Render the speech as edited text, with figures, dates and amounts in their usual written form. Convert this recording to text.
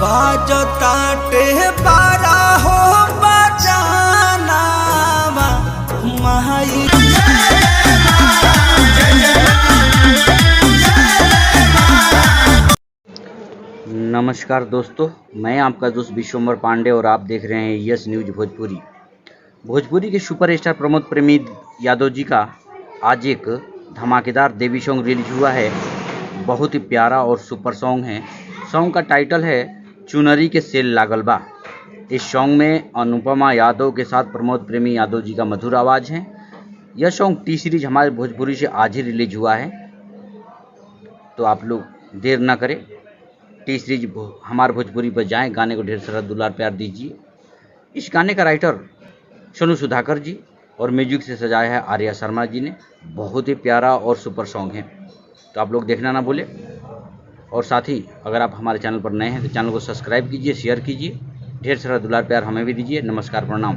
बाजो ताटे बारा हो बजाना माई। नमस्कार दोस्तों, मैं आपका दोस्त विश्वम्बर पांडे और आप देख रहे हैं यस न्यूज भोजपुरी। भोजपुरी के सुपरस्टार प्रमोद प्रेमी यादव जी का आज एक धमाकेदार देवी सॉन्ग रिलीज हुआ है। बहुत ही प्यारा और सुपर सॉन्ग है। सॉन्ग का टाइटल है चुनरी के सेल लागल बा। इस सॉन्ग में अनुपमा यादव के साथ प्रमोद प्रेमी यादव जी का मधुर आवाज़ है। यह सॉन्ग टी सीरीज हमारे भोजपुरी से आज ही रिलीज हुआ है, तो आप लोग देर ना करें, टी सीरीज हमारे भोजपुरी पर जाएं, गाने को ढेर सारा दुलार प्यार दीजिए। इस गाने का राइटर सोनू सुधाकर जी और म्यूजिक से सजाया है आर्या शर्मा जी ने। बहुत ही प्यारा और सुपर सॉन्ग है, तो आप लोग देखना ना भूलें। और साथ ही अगर आप हमारे चैनल पर नए हैं तो चैनल को सब्सक्राइब कीजिए, शेयर कीजिए, ढेर सारा दुलार प्यार हमें भी दीजिए। नमस्कार, प्रणाम।